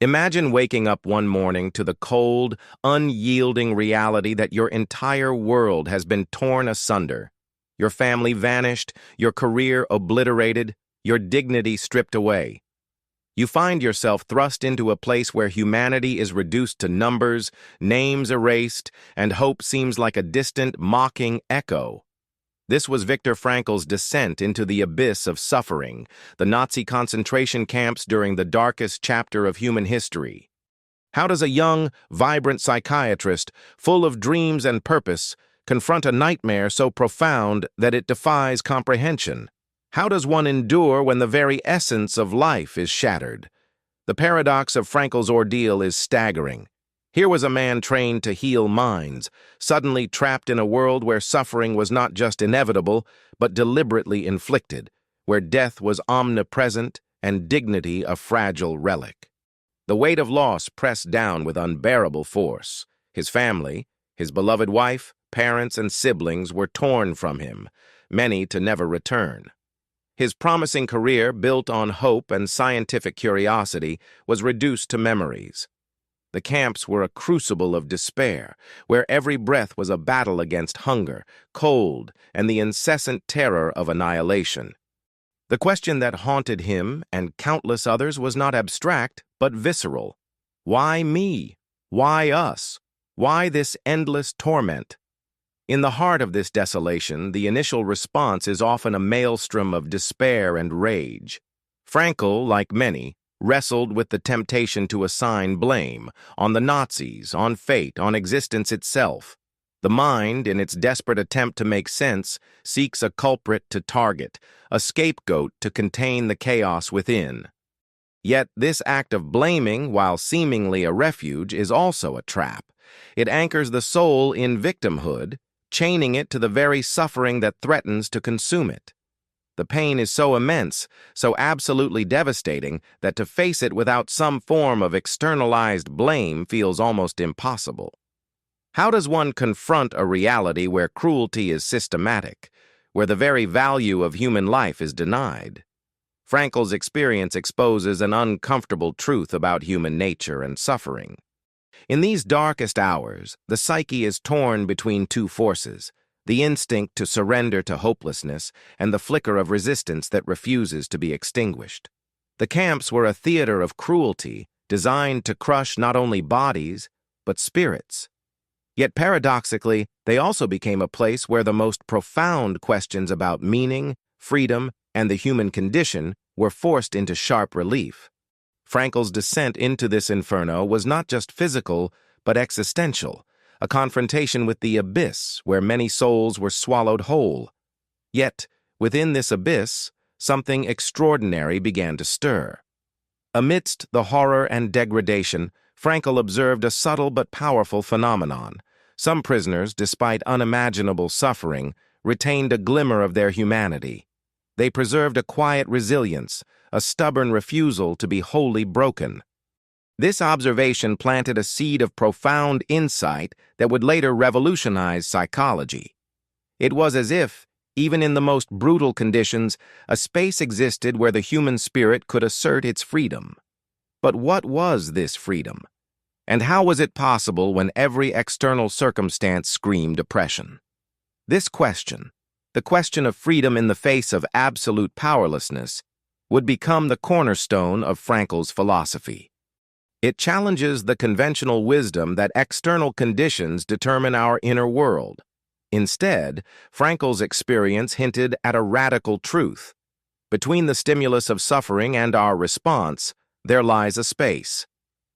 Imagine waking up one morning to the cold, unyielding reality that your entire world has been torn asunder. Your family vanished, your career obliterated, your dignity stripped away. You find yourself thrust into a place where humanity is reduced to numbers, names erased, and hope seems like a distant, mocking echo. This was Viktor Frankl's descent into the abyss of suffering, the Nazi concentration camps during the darkest chapter of human history. How does a young, vibrant psychiatrist, full of dreams and purpose, confront a nightmare so profound that it defies comprehension? How does one endure when the very essence of life is shattered? The paradox of Frankl's ordeal is staggering. Here was a man trained to heal minds, suddenly trapped in a world where suffering was not just inevitable, but deliberately inflicted, where death was omnipresent and dignity a fragile relic. The weight of loss pressed down with unbearable force. His family, his beloved wife, parents, and siblings were torn from him, many to never return. His promising career, built on hope and scientific curiosity, was reduced to memories. The camps were a crucible of despair, where every breath was a battle against hunger, cold, and the incessant terror of annihilation. The question that haunted him and countless others was not abstract, but visceral. Why me? Why us? Why this endless torment? In the heart of this desolation, the initial response is often a maelstrom of despair and rage. Frankl, like many, wrestled with the temptation to assign blame on the Nazis, on fate, on existence itself. The mind, in its desperate attempt to make sense, seeks a culprit to target, a scapegoat to contain the chaos within. Yet this act of blaming, while seemingly a refuge, is also a trap. It anchors the soul in victimhood, chaining it to the very suffering that threatens to consume it. The pain is so immense, so absolutely devastating, that to face it without some form of externalized blame feels almost impossible. How does one confront a reality where cruelty is systematic, where the very value of human life is denied? Frankl's experience exposes an uncomfortable truth about human nature and suffering. In these darkest hours, the psyche is torn between two forces: the instinct to surrender to hopelessness, and the flicker of resistance that refuses to be extinguished. The camps were a theater of cruelty, designed to crush not only bodies, but spirits. Yet paradoxically, they also became a place where the most profound questions about meaning, freedom, and the human condition were forced into sharp relief. Frankl's descent into this inferno was not just physical, but existential, a confrontation with the abyss where many souls were swallowed whole. Yet, within this abyss, something extraordinary began to stir. Amidst the horror and degradation, Frankl observed a subtle but powerful phenomenon. Some prisoners, despite unimaginable suffering, retained a glimmer of their humanity. They preserved a quiet resilience, a stubborn refusal to be wholly broken. This observation planted a seed of profound insight that would later revolutionize psychology. It was as if, even in the most brutal conditions, a space existed where the human spirit could assert its freedom. But what was this freedom? And how was it possible when every external circumstance screamed oppression? This question, the question of freedom in the face of absolute powerlessness, would become the cornerstone of Frankl's philosophy. It challenges the conventional wisdom that external conditions determine our inner world. Instead, Frankl's experience hinted at a radical truth. Between the stimulus of suffering and our response, there lies a space.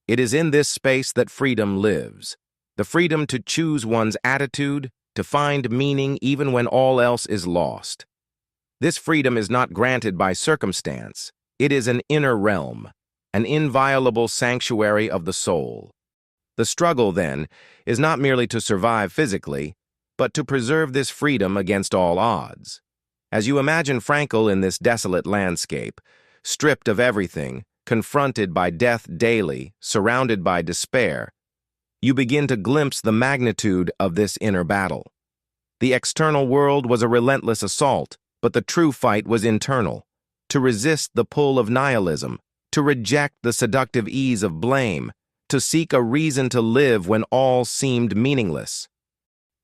It is in this space that freedom lives. The freedom to choose one's attitude, to find meaning even when all else is lost. This freedom is not granted by circumstance. It is an inner realm, an inviolable sanctuary of the soul. The struggle, then, is not merely to survive physically, but to preserve this freedom against all odds. As you imagine Frankl in this desolate landscape, stripped of everything, confronted by death daily, surrounded by despair, you begin to glimpse the magnitude of this inner battle. The external world was a relentless assault, but the true fight was internal. To resist the pull of nihilism, to reject the seductive ease of blame, to seek a reason to live when all seemed meaningless.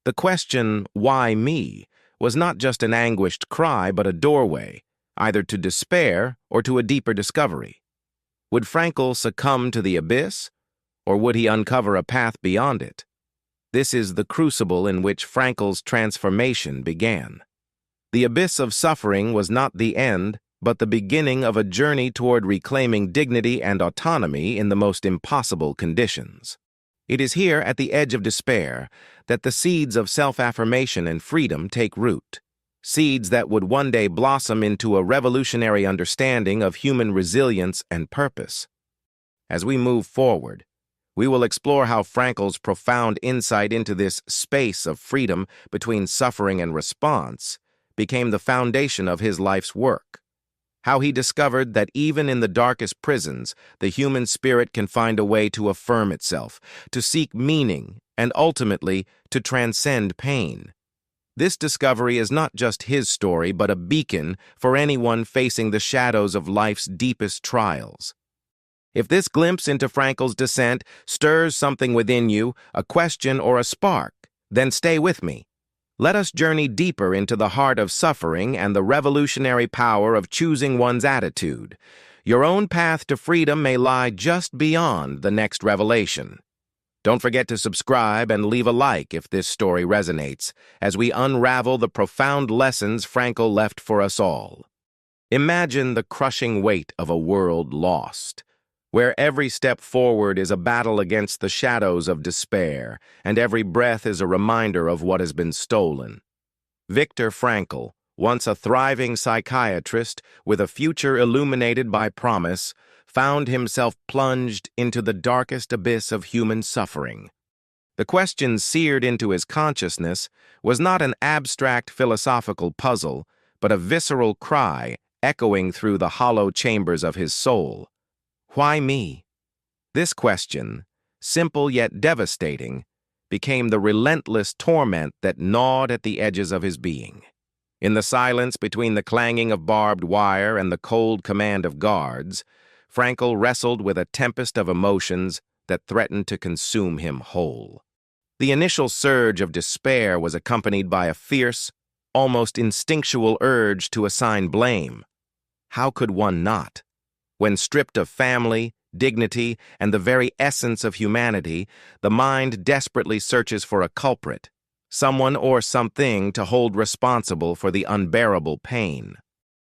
The question, "Why me?" was not just an anguished cry, but a doorway, either to despair or to a deeper discovery. Would Frankl succumb to the abyss, or would he uncover a path beyond it? This is the crucible in which Frankl's transformation began. The abyss of suffering was not the end, but the beginning of a journey toward reclaiming dignity and autonomy in the most impossible conditions. It is here, at the edge of despair, that the seeds of self-affirmation and freedom take root, seeds that would one day blossom into a revolutionary understanding of human resilience and purpose. As we move forward, we will explore how Frankl's profound insight into this space of freedom between suffering and response became the foundation of his life's work. How he discovered that even in the darkest prisons, the human spirit can find a way to affirm itself, to seek meaning, and ultimately to transcend pain. This discovery is not just his story, but a beacon for anyone facing the shadows of life's deepest trials. If this glimpse into Frankl's descent stirs something within you, a question or a spark, then stay with me. Let us journey deeper into the heart of suffering and the revolutionary power of choosing one's attitude. Your own path to freedom may lie just beyond the next revelation. Don't forget to subscribe and leave a like if this story resonates, as we unravel the profound lessons Frankl left for us all. Imagine the crushing weight of a world lost, where every step forward is a battle against the shadows of despair, and every breath is a reminder of what has been stolen. Viktor Frankl, once a thriving psychiatrist with a future illuminated by promise, found himself plunged into the darkest abyss of human suffering. The question seared into his consciousness was not an abstract philosophical puzzle, but a visceral cry echoing through the hollow chambers of his soul. Why me? This question, simple yet devastating, became the relentless torment that gnawed at the edges of his being. In the silence between the clanging of barbed wire and the cold command of guards, Frankl wrestled with a tempest of emotions that threatened to consume him whole. The initial surge of despair was accompanied by a fierce, almost instinctual urge to assign blame. How could one not? When stripped of family, dignity, and the very essence of humanity, the mind desperately searches for a culprit, someone or something to hold responsible for the unbearable pain.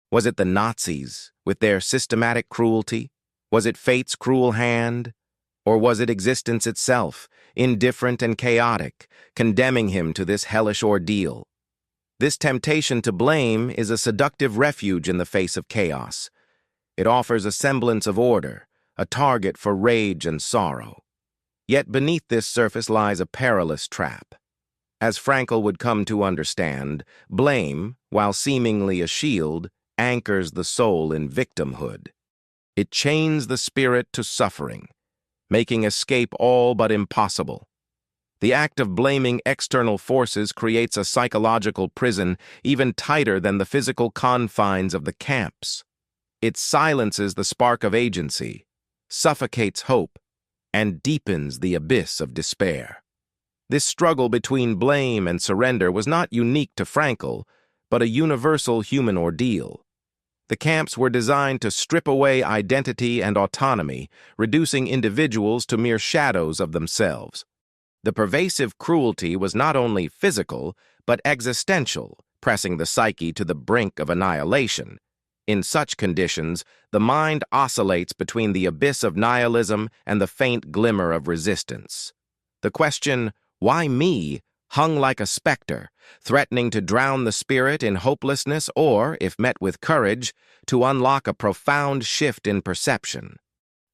Was it the Nazis, with their systematic cruelty? Was it fate's cruel hand? Or was it existence itself, indifferent and chaotic, condemning him to this hellish ordeal? This temptation to blame is a seductive refuge in the face of chaos. It offers a semblance of order, a target for rage and sorrow. Yet beneath this surface lies a perilous trap. As Frankl would come to understand, blame, while seemingly a shield, anchors the soul in victimhood. It chains the spirit to suffering, making escape all but impossible. The act of blaming external forces creates a psychological prison even tighter than the physical confines of the camps. It silences the spark of agency, suffocates hope, and deepens the abyss of despair. This struggle between blame and surrender was not unique to Frankl, but a universal human ordeal. The camps were designed to strip away identity and autonomy, reducing individuals to mere shadows of themselves. The pervasive cruelty was not only physical, but existential, pressing the psyche to the brink of annihilation. In such conditions, the mind oscillates between the abyss of nihilism and the faint glimmer of resistance. The question, "Why me?" hung like a specter, threatening to drown the spirit in hopelessness or, if met with courage, to unlock a profound shift in perception.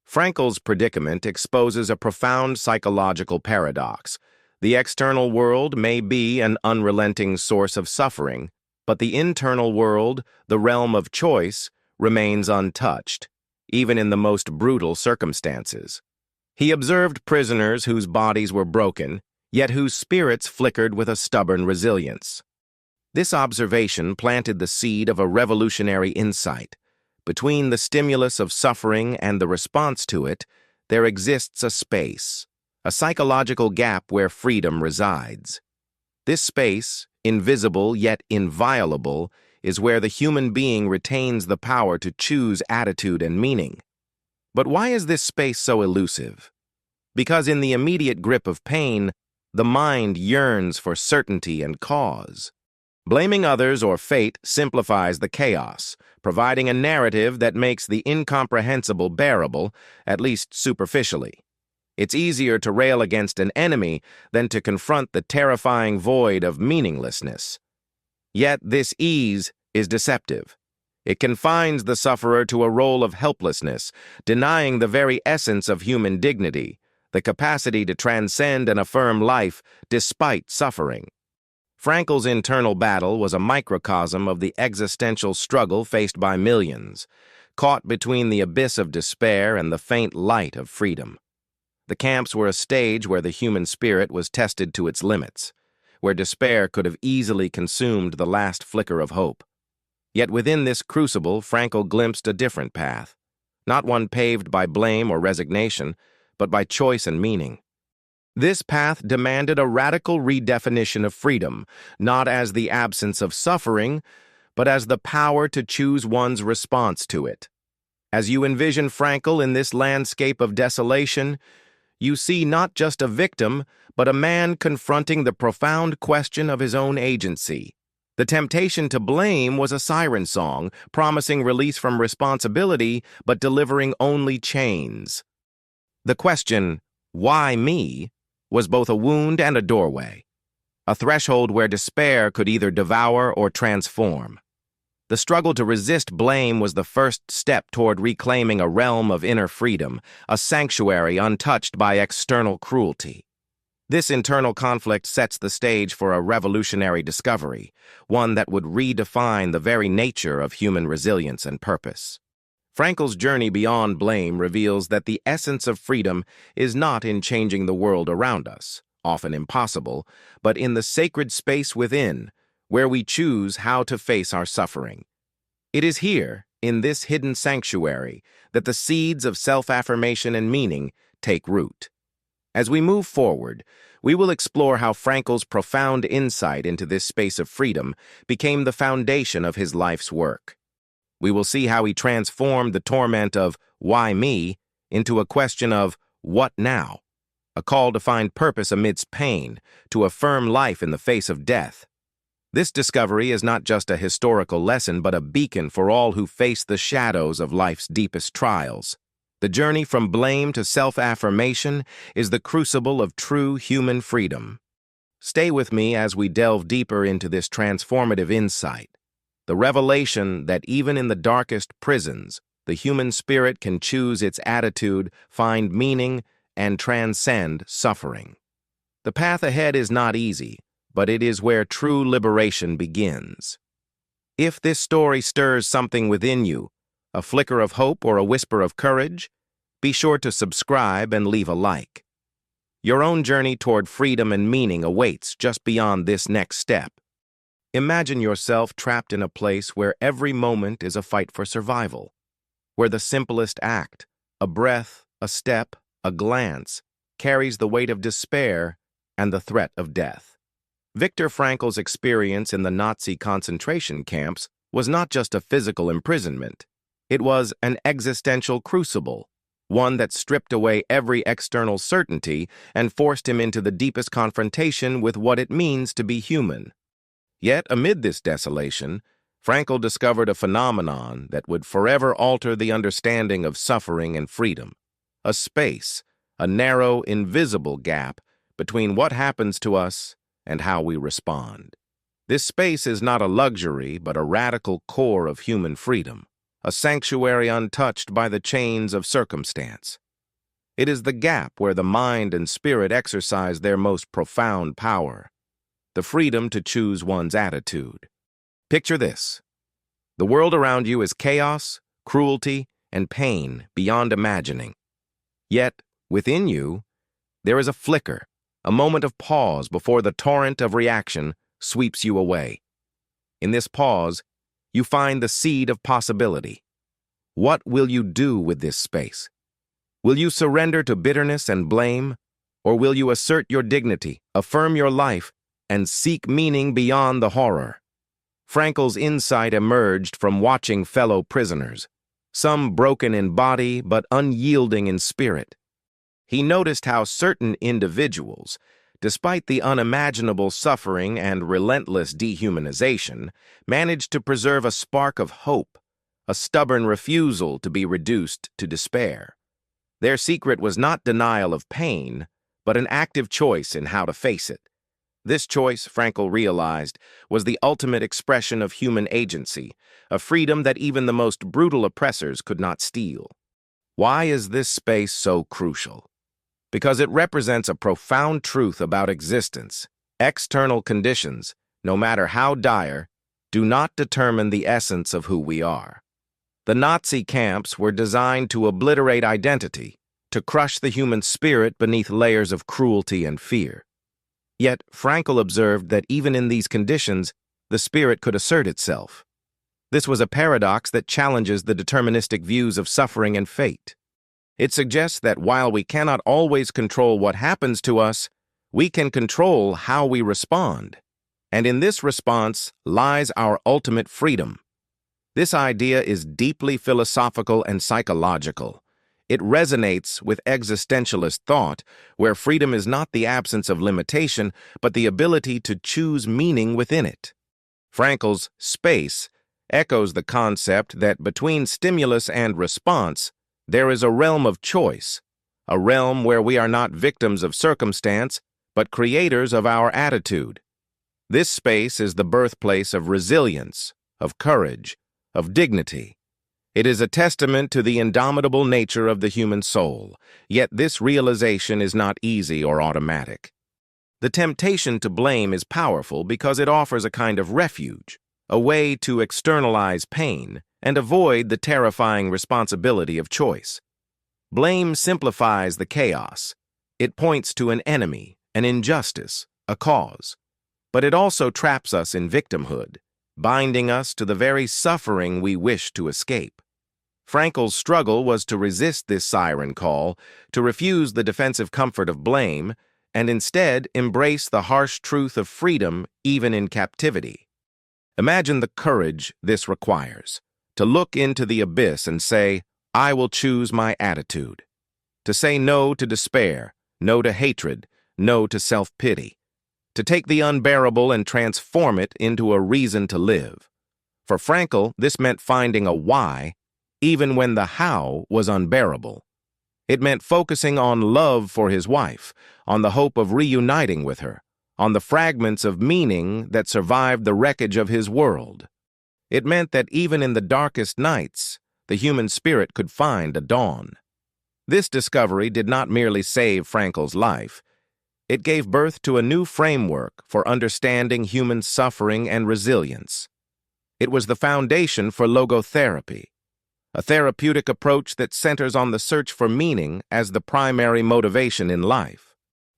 Frankl's predicament exposes a profound psychological paradox. The external world may be an unrelenting source of suffering, but the internal world, the realm of choice, remains untouched, even in the most brutal circumstances. He observed prisoners whose bodies were broken, yet whose spirits flickered with a stubborn resilience. This observation planted the seed of a revolutionary insight. Between the stimulus of suffering and the response to it, there exists a space, a psychological gap where freedom resides. This space, invisible yet inviolable, is where the human being retains the power to choose attitude and meaning. But why is this space so elusive? Because in the immediate grip of pain, the mind yearns for certainty and cause. Blaming others or fate simplifies the chaos, providing a narrative that makes the incomprehensible bearable, at least superficially. It's easier to rail against an enemy than to confront the terrifying void of meaninglessness. Yet this ease is deceptive. It confines the sufferer to a role of helplessness, denying the very essence of human dignity, the capacity to transcend and affirm life despite suffering. Frankl's internal battle was a microcosm of the existential struggle faced by millions, caught between the abyss of despair and the faint light of freedom. The camps were a stage where the human spirit was tested to its limits, where despair could have easily consumed the last flicker of hope. Yet within this crucible, Frankl glimpsed a different path, not one paved by blame or resignation, but by choice and meaning. This path demanded a radical redefinition of freedom, not as the absence of suffering, but as the power to choose one's response to it. As you envision Frankl in this landscape of desolation, you see not just a victim, but a man confronting the profound question of his own agency. The temptation to blame was a siren song, promising release from responsibility, but delivering only chains. The question, "Why me?" was both a wound and a doorway, a threshold where despair could either devour or transform. The struggle to resist blame was the first step toward reclaiming a realm of inner freedom, a sanctuary untouched by external cruelty. This internal conflict sets the stage for a revolutionary discovery, one that would redefine the very nature of human resilience and purpose. Frankl's journey beyond blame reveals that the essence of freedom is not in changing the world around us, often impossible, but in the sacred space within, where we choose how to face our suffering. It is here, in this hidden sanctuary, that the seeds of self-affirmation and meaning take root. As we move forward, we will explore how Frankl's profound insight into this space of freedom became the foundation of his life's work. We will see how he transformed the torment of "why me" into a question of "what now?", a call to find purpose amidst pain, to affirm life in the face of death. This discovery is not just a historical lesson, but a beacon for all who face the shadows of life's deepest trials. The journey from blame to self-affirmation is the crucible of true human freedom. Stay with me as we delve deeper into this transformative insight. The revelation that even in the darkest prisons, the human spirit can choose its attitude, find meaning, and transcend suffering. The path ahead is not easy, but it is where true liberation begins. If this story stirs something within you, a flicker of hope or a whisper of courage, be sure to subscribe and leave a like. Your own journey toward freedom and meaning awaits just beyond this next step. Imagine yourself trapped in a place where every moment is a fight for survival, where the simplest act, a breath, a step, a glance, carries the weight of despair and the threat of death. Viktor Frankl's experience in the Nazi concentration camps was not just a physical imprisonment. It was an existential crucible, one that stripped away every external certainty and forced him into the deepest confrontation with what it means to be human. Yet, amid this desolation, Frankl discovered a phenomenon that would forever alter the understanding of suffering and freedom. A space, a narrow, invisible gap between what happens to us and how we respond. This space is not a luxury, but a radical core of human freedom, a sanctuary untouched by the chains of circumstance. It is the gap where the mind and spirit exercise their most profound power, the freedom to choose one's attitude. Picture this. The world around you is chaos, cruelty, and pain beyond imagining. Yet, within you, there is a flicker, a moment of pause before the torrent of reaction sweeps you away. In this pause, you find the seed of possibility. What will you do with this space? Will you surrender to bitterness and blame, or will you assert your dignity, affirm your life, and seek meaning beyond the horror? Frankl's insight emerged from watching fellow prisoners, some broken in body but unyielding in spirit. He noticed how certain individuals, despite the unimaginable suffering and relentless dehumanization, managed to preserve a spark of hope, a stubborn refusal to be reduced to despair. Their secret was not denial of pain, but an active choice in how to face it. This choice, Frankl realized, was the ultimate expression of human agency, a freedom that even the most brutal oppressors could not steal. Why is this space so crucial? Because it represents a profound truth about existence. External conditions, no matter how dire, do not determine the essence of who we are. The Nazi camps were designed to obliterate identity, to crush the human spirit beneath layers of cruelty and fear. Yet, Frankl observed that even in these conditions, the spirit could assert itself. This was a paradox that challenges the deterministic views of suffering and fate. It suggests that while we cannot always control what happens to us, we can control how we respond. And in this response lies our ultimate freedom. This idea is deeply philosophical and psychological. It resonates with existentialist thought, where freedom is not the absence of limitation, but the ability to choose meaning within it. Frankl's space echoes the concept that between stimulus and response, there is a realm of choice, a realm where we are not victims of circumstance, but creators of our attitude. This space is the birthplace of resilience, of courage, of dignity. It is a testament to the indomitable nature of the human soul, yet this realization is not easy or automatic. The temptation to blame is powerful because it offers a kind of refuge, a way to externalize pain and avoid the terrifying responsibility of choice. Blame simplifies the chaos. It points to an enemy, an injustice, a cause. But it also traps us in victimhood, binding us to the very suffering we wish to escape. Frankl's struggle was to resist this siren call, to refuse the defensive comfort of blame, and instead embrace the harsh truth of freedom even in captivity. Imagine the courage this requires, to look into the abyss and say, "I will choose my attitude." To say no to despair, no to hatred, no to self-pity. To take the unbearable and transform it into a reason to live. For Frankl, this meant finding a why, even when the how was unbearable. It meant focusing on love for his wife, on the hope of reuniting with her, on the fragments of meaning that survived the wreckage of his world. It meant that even in the darkest nights, the human spirit could find a dawn. This discovery did not merely save Frankl's life. It gave birth to a new framework for understanding human suffering and resilience. It was the foundation for logotherapy, a therapeutic approach that centers on the search for meaning as the primary motivation in life.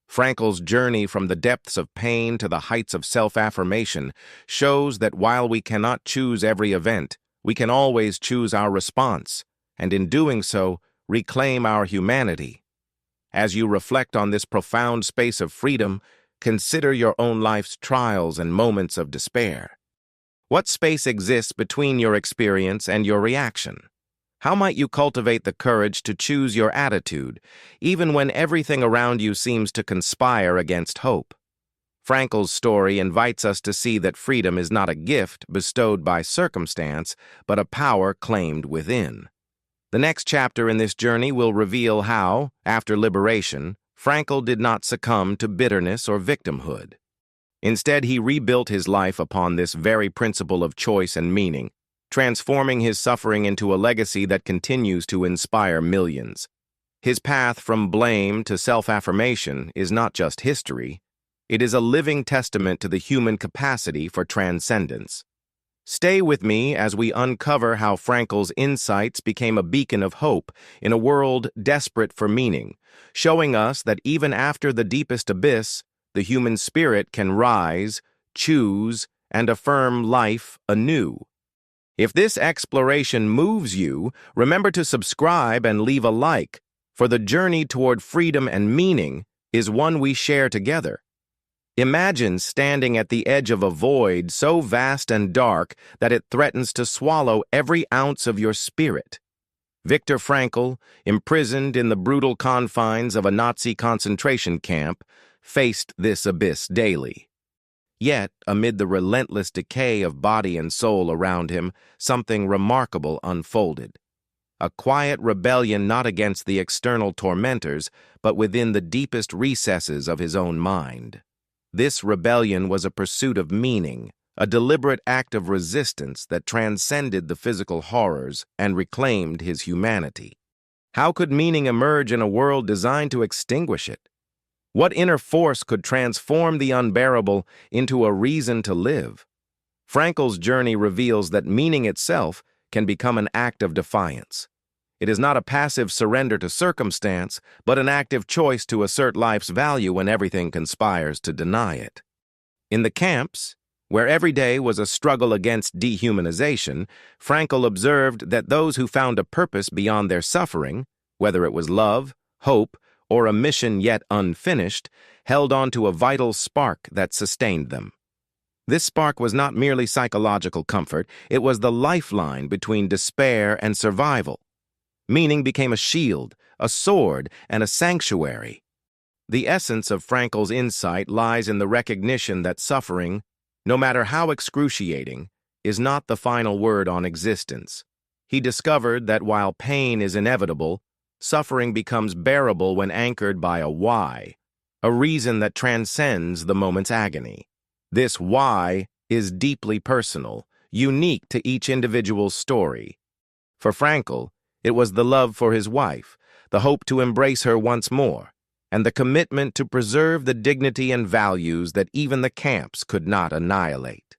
Frankl's journey from the depths of pain to the heights of self-affirmation shows that while we cannot choose every event, we can always choose our response, and in doing so, reclaim our humanity. As you reflect on this profound space of freedom, consider your own life's trials and moments of despair. What space exists between your experience and your reaction? How might you cultivate the courage to choose your attitude, even when everything around you seems to conspire against hope? Frankl's story invites us to see that freedom is not a gift bestowed by circumstance, but a power claimed within. The next chapter in this journey will reveal how, after liberation, Frankl did not succumb to bitterness or victimhood. Instead, he rebuilt his life upon this very principle of choice and meaning, transforming his suffering into a legacy that continues to inspire millions. His path from blame to self-affirmation is not just history, it is a living testament to the human capacity for transcendence. Stay with me as we uncover how Frankl's insights became a beacon of hope in a world desperate for meaning, showing us that even after the deepest abyss, the human spirit can rise, choose, and affirm life anew. If this exploration moves you, remember to subscribe and leave a like, for the journey toward freedom and meaning is one we share together. Imagine standing at the edge of a void so vast and dark that it threatens to swallow every ounce of your spirit. Viktor Frankl, imprisoned in the brutal confines of a Nazi concentration camp, faced this abyss daily. Yet, amid the relentless decay of body and soul around him, something remarkable unfolded. A quiet rebellion not against the external tormentors, but within the deepest recesses of his own mind. This rebellion was a pursuit of meaning, a deliberate act of resistance that transcended the physical horrors and reclaimed his humanity. How could meaning emerge in a world designed to extinguish it? What inner force could transform the unbearable into a reason to live? Frankl's journey reveals that meaning itself can become an act of defiance. It is not a passive surrender to circumstance, but an active choice to assert life's value when everything conspires to deny it. In the camps, where every day was a struggle against dehumanization, Frankl observed that those who found a purpose beyond their suffering, whether it was love, hope, or a mission yet unfinished, held on to a vital spark that sustained them. This spark was not merely psychological comfort, it was the lifeline between despair and survival. Meaning became a shield, a sword, and a sanctuary. The essence of Frankl's insight lies in the recognition that suffering, no matter how excruciating, is not the final word on existence. He discovered that while pain is inevitable, suffering becomes bearable when anchored by a why, a reason that transcends the moment's agony. This why is deeply personal, unique to each individual's story. For Frankl, it was the love for his wife, the hope to embrace her once more, and the commitment to preserve the dignity and values that even the camps could not annihilate.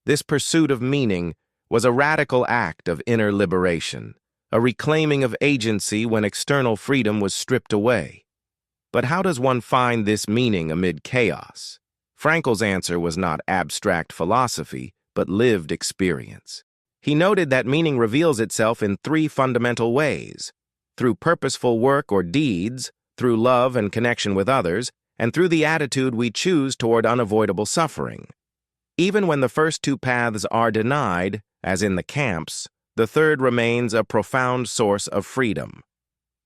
This pursuit of meaning was a radical act of inner liberation, a reclaiming of agency when external freedom was stripped away. But how does one find this meaning amid chaos? Frankl's answer was not abstract philosophy, but lived experience. He noted that meaning reveals itself in three fundamental ways: through purposeful work or deeds, through love and connection with others, and through the attitude we choose toward unavoidable suffering. Even when the first two paths are denied, as in the camps, the third remains a profound source of freedom.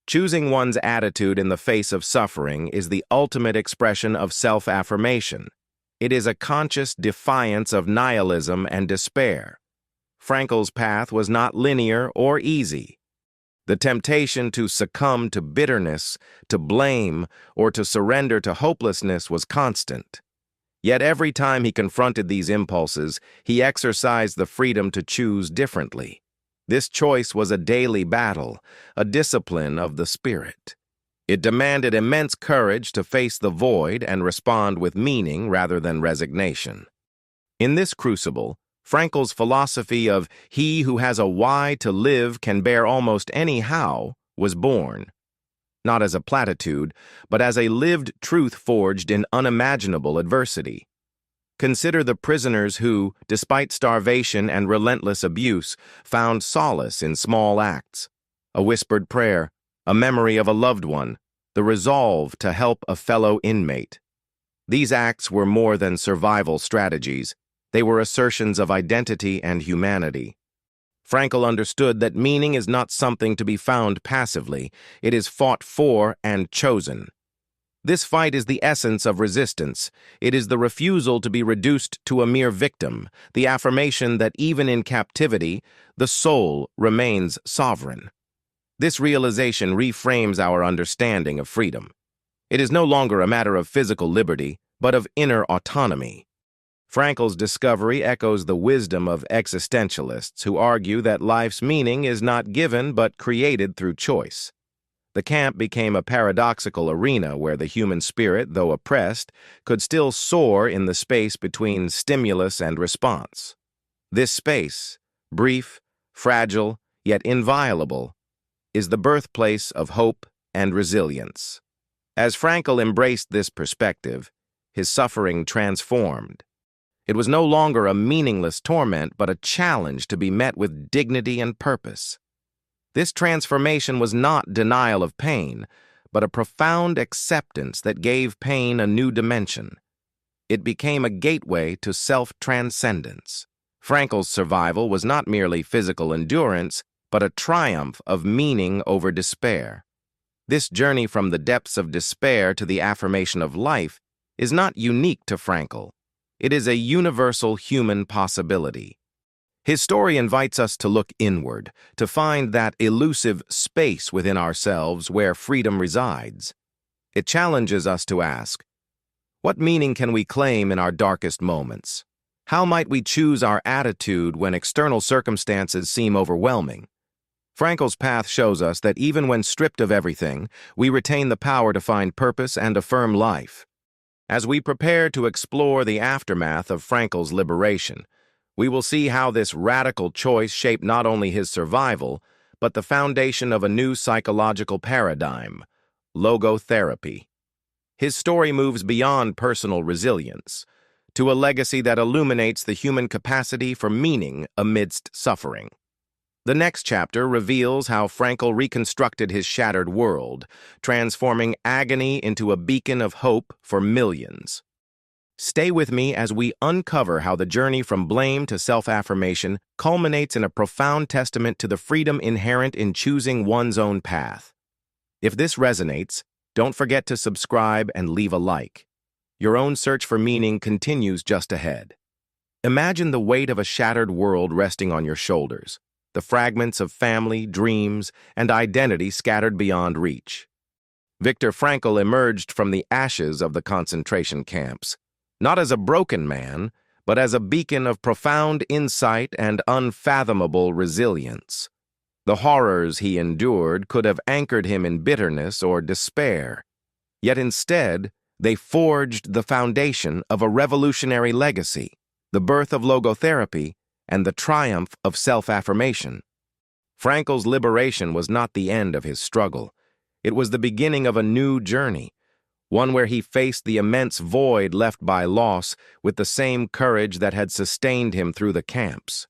Choosing one's attitude in the face of suffering is the ultimate expression of self-affirmation. It is a conscious defiance of nihilism and despair. Frankl's path was not linear or easy. The temptation to succumb to bitterness, to blame, or to surrender to hopelessness was constant. Yet every time he confronted these impulses, he exercised the freedom to choose differently. This choice was a daily battle, a discipline of the spirit. It demanded immense courage to face the void and respond with meaning rather than resignation. In this crucible, Frankl's philosophy of "he who has a why to live can bear almost any how" was born, not as a platitude, but as a lived truth forged in unimaginable adversity. Consider the prisoners who, despite starvation and relentless abuse, found solace in small acts: a whispered prayer, a memory of a loved one, the resolve to help a fellow inmate. These acts were more than survival strategies. They were assertions of identity and humanity. Frankl understood that meaning is not something to be found passively. It is fought for and chosen. This fight is the essence of resistance. It is the refusal to be reduced to a mere victim, the affirmation that even in captivity, the soul remains sovereign. This realization reframes our understanding of freedom. It is no longer a matter of physical liberty, but of inner autonomy. Frankl's discovery echoes the wisdom of existentialists who argue that life's meaning is not given but created through choice. The camp became a paradoxical arena where the human spirit, though oppressed, could still soar in the space between stimulus and response. This space, brief, fragile, yet inviolable, is the birthplace of hope and resilience. As Frankl embraced this perspective, his suffering transformed. It was no longer a meaningless torment, but a challenge to be met with dignity and purpose. This transformation was not denial of pain, but a profound acceptance that gave pain a new dimension. It became a gateway to self-transcendence. Frankl's survival was not merely physical endurance, but a triumph of meaning over despair. This journey from the depths of despair to the affirmation of life is not unique to Frankl. It is a universal human possibility. His story invites us to look inward, to find that elusive space within ourselves where freedom resides. It challenges us to ask, what meaning can we claim in our darkest moments? How might we choose our attitude when external circumstances seem overwhelming? Frankl's path shows us that even when stripped of everything, we retain the power to find purpose and affirm life. As we prepare to explore the aftermath of Frankl's liberation, we will see how this radical choice shaped not only his survival, but the foundation of a new psychological paradigm, logotherapy. His story moves beyond personal resilience to a legacy that illuminates the human capacity for meaning amidst suffering. The next chapter reveals how Frankl reconstructed his shattered world, transforming agony into a beacon of hope for millions. Stay with me as we uncover how the journey from blame to self-affirmation culminates in a profound testament to the freedom inherent in choosing one's own path. If this resonates, don't forget to subscribe and leave a like. Your own search for meaning continues just ahead. Imagine the weight of a shattered world resting on your shoulders, the fragments of family, dreams, and identity scattered beyond reach. Viktor Frankl emerged from the ashes of the concentration camps, not as a broken man, but as a beacon of profound insight and unfathomable resilience. The horrors he endured could have anchored him in bitterness or despair, yet instead, they forged the foundation of a revolutionary legacy, the birth of logotherapy, and the triumph of self-affirmation. Frankl's liberation was not the end of his struggle. It was the beginning of a new journey, one where he faced the immense void left by loss with the same courage that had sustained him through the camps.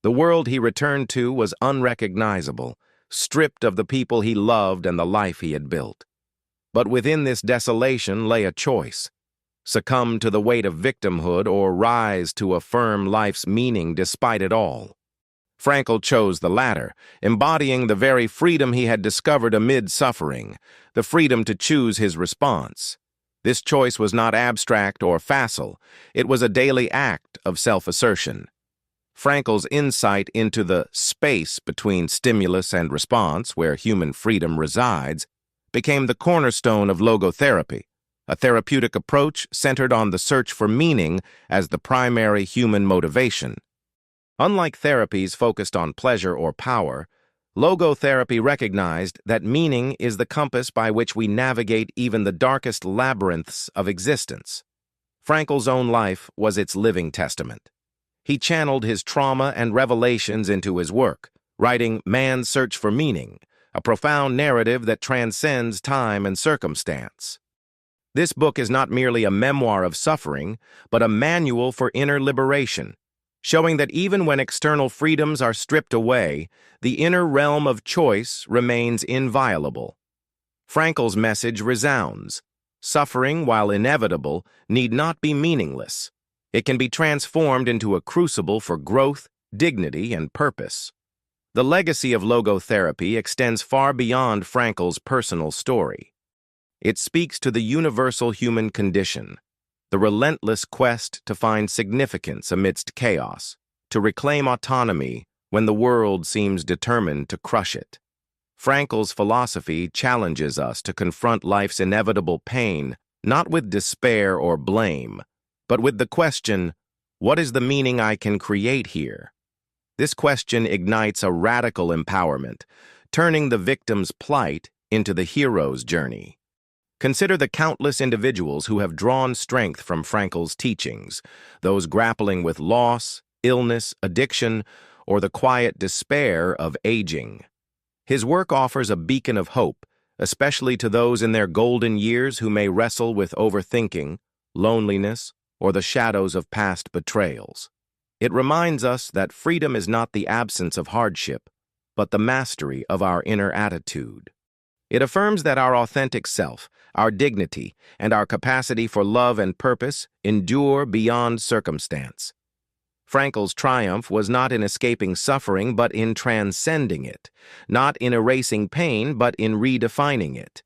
The world he returned to was unrecognizable, stripped of the people he loved and the life he had built. But within this desolation lay a choice: succumb to the weight of victimhood or rise to affirm life's meaning despite it all. Frankl chose the latter, embodying the very freedom he had discovered amid suffering, the freedom to choose his response. This choice was not abstract or facile. It was a daily act of self-assertion. Frankl's insight into the space between stimulus and response, where human freedom resides, became the cornerstone of logotherapy, a therapeutic approach centered on the search for meaning as the primary human motivation. Unlike therapies focused on pleasure or power, logotherapy recognized that meaning is the compass by which we navigate even the darkest labyrinths of existence. Frankl's own life was its living testament. He channeled his trauma and revelations into his work, writing Man's Search for Meaning, a profound narrative that transcends time and circumstance. This book is not merely a memoir of suffering, but a manual for inner liberation, showing that even when external freedoms are stripped away, the inner realm of choice remains inviolable. Frankl's message resounds: suffering, while inevitable, need not be meaningless. It can be transformed into a crucible for growth, dignity, and purpose. The legacy of logotherapy extends far beyond Frankl's personal story. It speaks to the universal human condition, the relentless quest to find significance amidst chaos, to reclaim autonomy when the world seems determined to crush it. Frankl's philosophy challenges us to confront life's inevitable pain, not with despair or blame, but with the question, what is the meaning I can create here? This question ignites a radical empowerment, turning the victim's plight into the hero's journey. Consider the countless individuals who have drawn strength from Frankl's teachings, those grappling with loss, illness, addiction, or the quiet despair of aging. His work offers a beacon of hope, especially to those in their golden years who may wrestle with overthinking, loneliness, or the shadows of past betrayals. It reminds us that freedom is not the absence of hardship, but the mastery of our inner attitude. It affirms that our authentic self, our dignity, and our capacity for love and purpose endure beyond circumstance. Frankl's triumph was not in escaping suffering, but in transcending it, not in erasing pain, but in redefining it.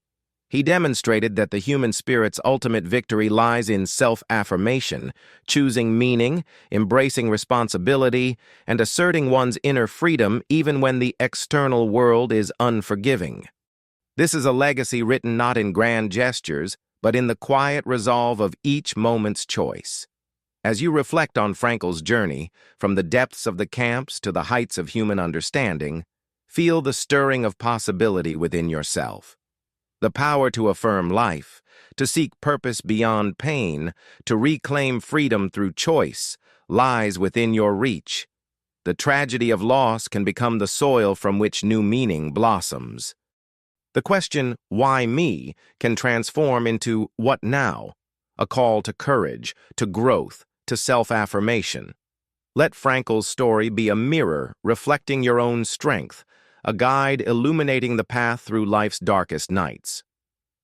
He demonstrated that the human spirit's ultimate victory lies in self-affirmation, choosing meaning, embracing responsibility, and asserting one's inner freedom even when the external world is unforgiving. This is a legacy written not in grand gestures, but in the quiet resolve of each moment's choice. As you reflect on Frankl's journey, from the depths of the camps to the heights of human understanding, feel the stirring of possibility within yourself. The power to affirm life, to seek purpose beyond pain, to reclaim freedom through choice, lies within your reach. The tragedy of loss can become the soil from which new meaning blossoms. The question, why me, can transform into what now? A call to courage, to growth, to self-affirmation. Let Frankl's story be a mirror reflecting your own strength, a guide illuminating the path through life's darkest nights.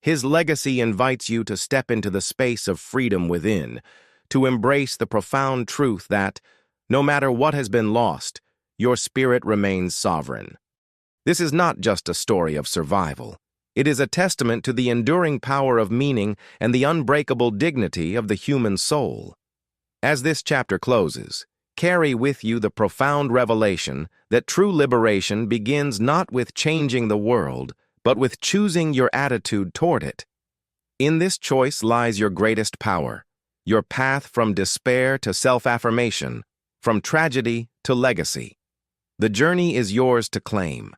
His legacy invites you to step into the space of freedom within, to embrace the profound truth that, no matter what has been lost, your spirit remains sovereign. This is not just a story of survival. It is a testament to the enduring power of meaning and the unbreakable dignity of the human soul. As this chapter closes, carry with you the profound revelation that true liberation begins not with changing the world, but with choosing your attitude toward it. In this choice lies your greatest power, your path from despair to self-affirmation, from tragedy to legacy. The journey is yours to claim.